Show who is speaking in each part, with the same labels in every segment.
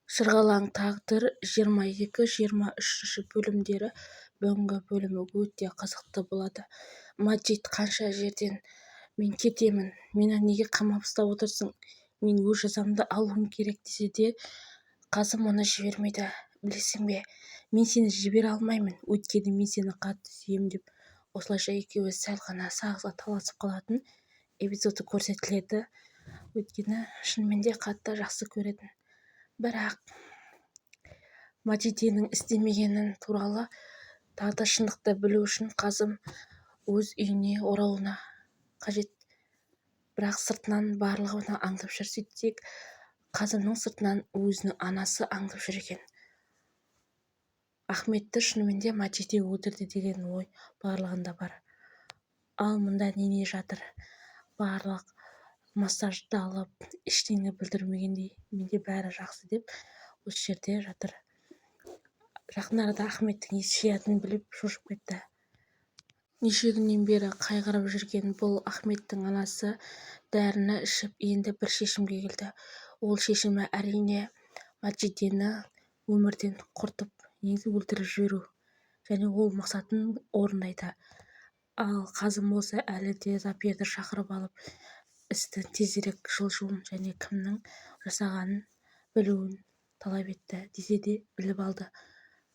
Speaker 1: Шырғалаң тағдыр 22-23 бөлімдері бүгінгі бөлімі өте қызықты болады. Маджид қанша жерден мен кетемін, мені неге қамап ұстап отырсың, мен өз жазамды алуым керек десе де, Қазым оны жібермейді. Білесің бе, мен сені жібере алмаймын, өйткені мен сені қатты сүйемін деп. Осылайша екеуі сәл ғана сағызға таласып қалатын эпизоды көрсетіледі. Өйткені шынымен де қатты жақсы көретін. Бірақ Маджиденің істемегені туралы тағы да шындықты білу үшін Қазым өз үйіне оралуына қажет. Бірақ сыртынан барлығына аңдып жүр. Сөйтсек, Қазымның сыртынан өзінің анасы аңдып жүр екен. Ахметті шынымен де Маджиде өлтірді деген ой барлығында бар. Ал мұнда нене жатыр. Барлық массажды алып, ештеңе білдірмегендей, менде бәрі жақсы деп осы жерде жатыр. Жақын арада Ахметтің есі жиятынын біліп шошып кетті. Неше күннен бері қайғырып жүрген бұл Ахметтің анасы дәріні ішіп енді бір шешімге келді. Ол шешімі әрине Маджидені өмірден құртып, енді өлтіріп жіберу, және ол мақсатын орындайды. Ал Қазым болса әлі де Запирді шақырып алып, істі тезірек жылжуын және кімнің жасағанын білуін талап етті. Десе де біліп алды.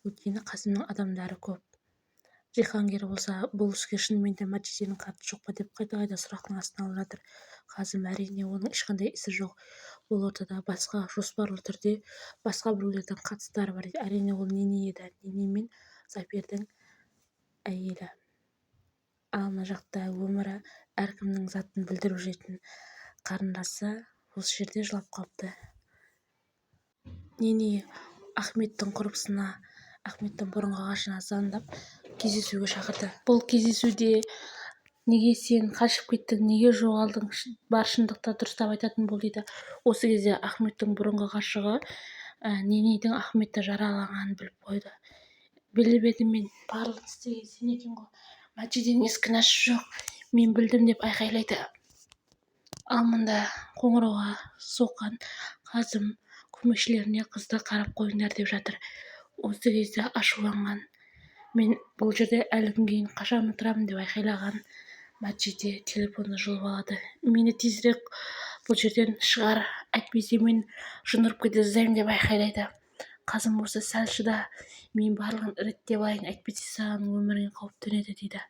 Speaker 1: Өйткені Қазымның адамдары көп. Джихангир болса бұл іске шынымен де Маджиденің қатысы жоқ па деп қайта-қайта сұрақтың астына алып жатыр. Қазым әрине оның ешқандай ісі жоқ. Бұл ортада басқа жоспарлы түрде басқа біреулердің қатыстары бар. Әрине ол нене еді. Нене мен Запирдің әйелі. Ал мына жақта өмірі әркімнің затын білдіріп жүретін қарындасы осы жерде жылап қалыпты. Нене Ахметтің құрбысына, Ахметтің бұрынғы ғашығына звондап кездесуге шақырды. Бұл кездесуде неге сен қашып кеттің, неге жоғалдың, бар шындықты дұрыстап айтатын бол дейді. Осы кезде Ахметтің бұрынғы ғашығы ненейдің Ахметті жаралағанын біліп қойды. Біліп едім мен, барлығын істеген сен екен ғой. Маджиденің еш кінәсі жоқ, мен білдім деп айқайлайды. Ал мұнда қоңырауға соққан Қазым көмекшілеріне қызды қарап қойыңдар деп жатыр. Осы кезде ашуланған, мен бұл жерде әлі күнге дейін қашан отырамын деп айқайлаған Маджиде телефонды жұлып алады. Мені тезірек бұл жерден шығар, әйтпесе мен жын ұрып кете жаздаймын деп айқайлайды. Қазым болса сәл шыда, мен барлығын реттеп алайын, әйтпесе саған өміріңе қауіп төнеді дейді.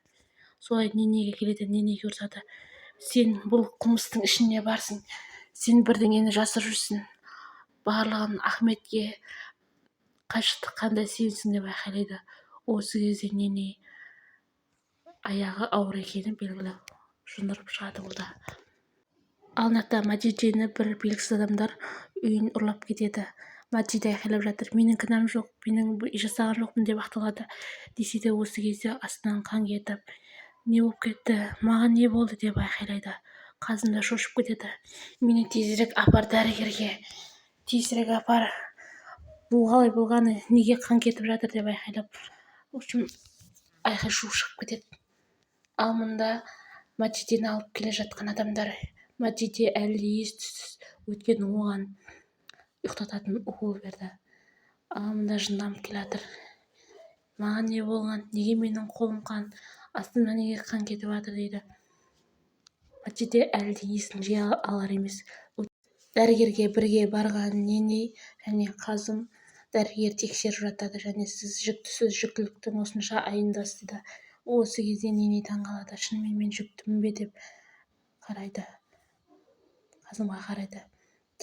Speaker 1: Солай ненеге келеді, ненеге ұрсады. Сен бұл қылмыстың ішінде барсың, сен бірдеңені жасырып жүрсің. Барлығын Ахметке қашықтық қандай сенсің деп айқайлайды. Осы кезде нене аяғы ауыр екені белгілі, жындырып шығады бұлда. Ал мына Маджидені бір белгісіз адамдар үйін ұрлап кетеді. Маджид айқайлап жатыр, менің кінәм жоқ, менің жасаған жоқпын деп ақталады. Десе де осы кезде астынан қан кетіп, не болып кетті, маған не болды деп айқайлайды. Қазым да шошып кетеді. Мені тезірек апар дәрігерге, тезірек апар, бұл қалай болғаны, неге қан кетіп жатыр деп айқайлап, в общем, айқай-шу шығып кетеді. Ал мұнда Маджидені алып келе жатқан адамдар, Маджиде әлі ес-түссіз, өйткені оған ұйықтататын укол берді. Ал мұнда жынданып келе жатыр. Маған не болған, неге менің қолым қан, астымнан неге қан кетіп жатыр дейді. Маджиде әлі де есін жия алар емес. Дәрігерге бірге барған нене және Қазым дәрігер тексеріп жатады, және сіз жүктісіз, жүктіліктің осынша айындасыз дейді. Осы кезде нене таңғалады. Шынымен мен жүктімін бе деп қарайды. Қазымға қарайды.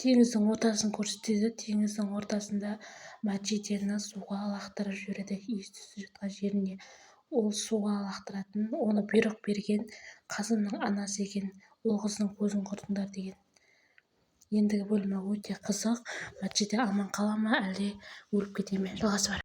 Speaker 1: Теңіздің ортасын көрсетеді. Теңіздің ортасында Маджидені суға лақтырып жібереді, ес-түссіз жатқан жеріне. Ол суға лақтыратын, оны бұйрық берген Қазымның анасы екен. Ол қыздың көзін құртыңдар деген. Ендігі бөлімі өте қызық. Маджиде аман қала ма, әлде өліп кете ме? Жалғасы бар.